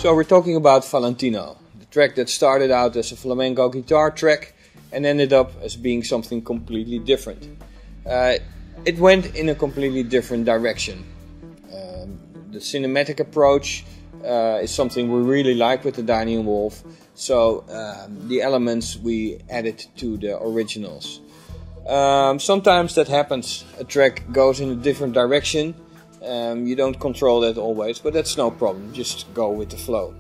So we're talking about Valentino, the track that started out as a flamenco guitar track and ended up as being something completely different. It went in a completely different direction. The cinematic approach is something we really like with Adani&Wolf, so the elements we added to the originals. Sometimes that happens, a track goes in a different direction. You don't control that always, but that's no problem, just go with the flow.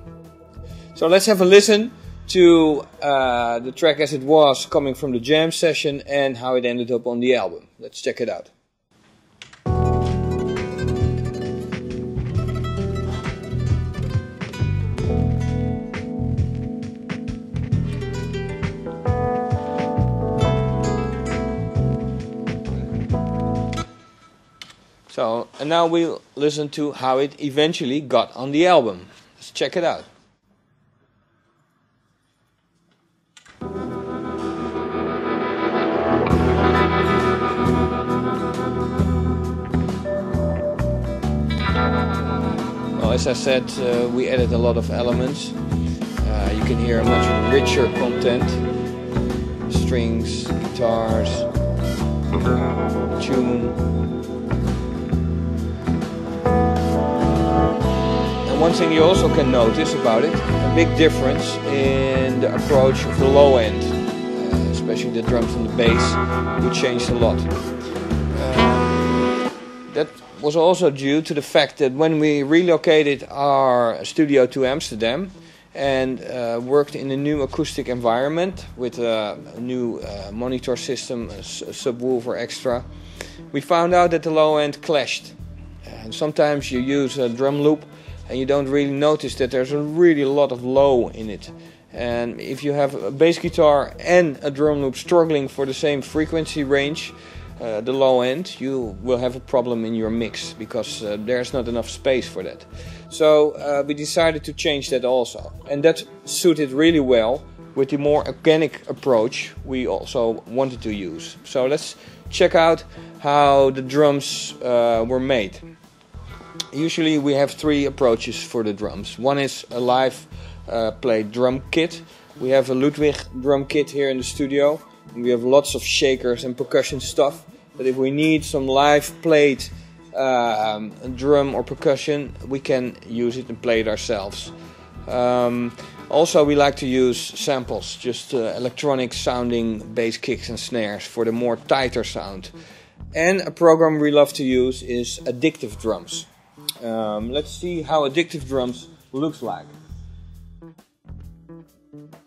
So let's have a listen to the track as it was coming from the jam session and how it ended up on the album. Let's check it out. So, and now we'll listen to how it eventually got on the album. Let's check it out. Well, as I said, we added a lot of elements. You can hear a much richer content. Strings, guitars, tune. One thing you also can notice about it, a big difference in the approach of the low end, especially the drums and the bass, we changed a lot. That was also due to the fact that when we relocated our studio to Amsterdam and worked in a new acoustic environment with a new monitor system, a subwoofer extra, we found out that the low end clashed. And sometimes you use a drum loop and you don't really notice that there's a really lot of low in it. And if you have a bass guitar and a drum loop struggling for the same frequency range, the low end, you will have a problem in your mix because there's not enough space for that. So we decided to change that also. And that suited really well with the more organic approach we also wanted to use. So let's check out how the drums were made. Usually we have three approaches for the drums. One is a live played drum kit. We have a Ludwig drum kit here in the studio. And we have lots of shakers and percussion stuff. But if we need some live played drum or percussion, we can use it and play it ourselves. Also we like to use samples, just electronic sounding bass kicks and snares for the more tighter sound. And a program we love to use is Addictive Drums. Let's see how Addictive Drums looks like.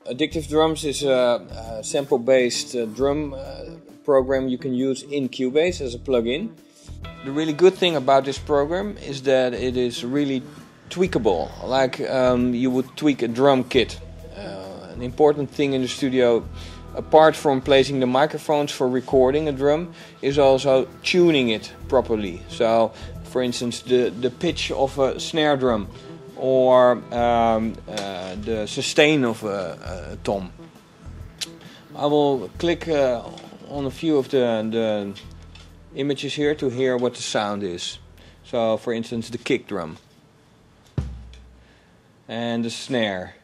Addictive Drums is a sample-based drum program you can use in Cubase as a plugin. The really good thing about this program is that it is really tweakable, like you would tweak a drum kit. An important thing in the studio, apart from placing the microphones for recording a drum, is also tuning it properly. So, for instance, the pitch of a snare drum or the sustain of a tom. I will click on a few of the images here to hear what the sound is. So, for instance, the kick drum and the snare.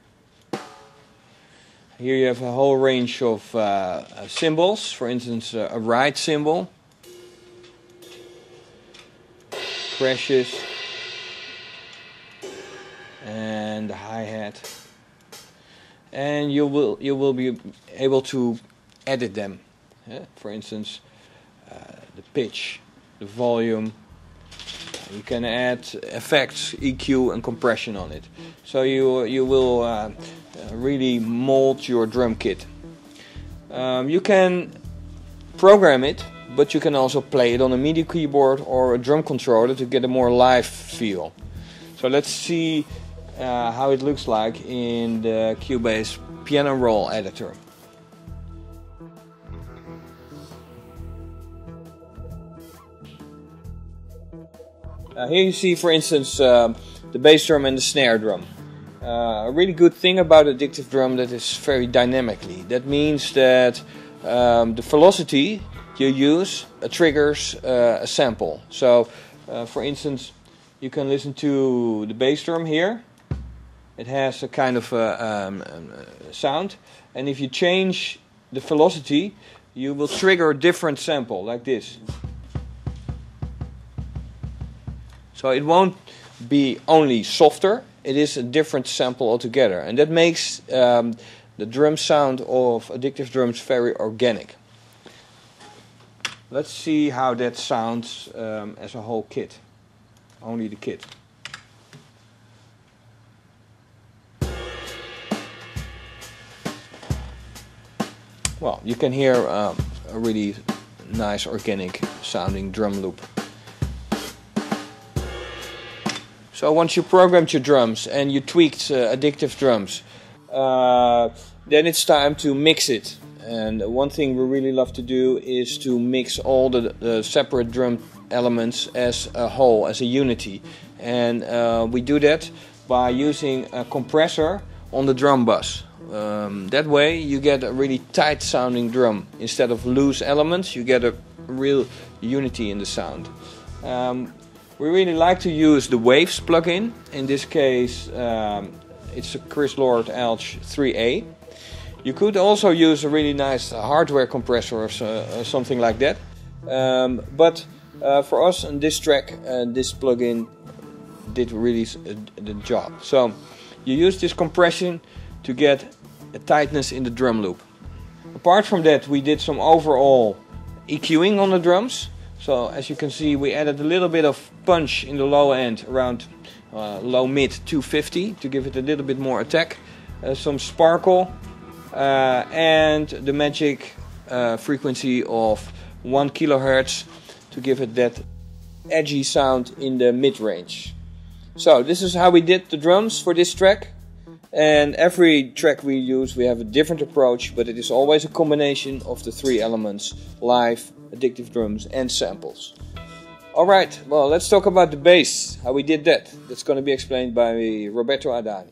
Here you have a whole range of cymbals, for instance a ride cymbal, crashes, and the hi-hat, and you will be able to edit them. For instance, the pitch, the volume. You can add effects, EQ, and compression on it. So you will really mold your drum kit. You can program it, but you can also play it on a MIDI keyboard or a drum controller to get a more live feel. So let's see how it looks like in the Cubase piano roll editor. Here you see, for instance, the bass drum and the snare drum. A really good thing about Addictive Drum that is very dynamically. That means that the velocity you use triggers a sample. So, for instance, you can listen to the bass drum here. it has a kind of sound, and if you change the velocity, you will trigger a different sample, like this. So it won't be only softer, it is a different sample altogether, and that makes the drum sound of Addictive Drums very organic. Let's see how that sounds as a whole kit, only the kit. Well, you can hear a really nice organic sounding drum loop. So once you programmed your drums and you tweaked Addictive Drums, then it's time to mix it. And one thing we really love to do is to mix all the separate drum elements as a whole, as a unity. And we do that by using a compressor on the drum bus. That way you get a really tight sounding drum. Instead of loose elements, you get a real unity in the sound. We really like to use the Waves plugin. In this case, it's a Chris Lord Elch 3A. You could also use a really nice hardware compressor or something like that. But for us on this track, this plugin did really the job. So you use this compression to get a tightness in the drum loop. Apart from that, we did some overall EQing on the drums. So as you can see, we added a little bit of punch in the low end, around low mid 250, to give it a little bit more attack. Some sparkle and the magic frequency of 1 kHz to give it that edgy sound in the mid range. So this is how we did the drums for this track. And every track we use, we have a different approach, but it is always a combination of the three elements: live, Addictive Drums and samples. Alright, well, let's talk about the bass, how we did that. That's going to be explained by Roberto Adani.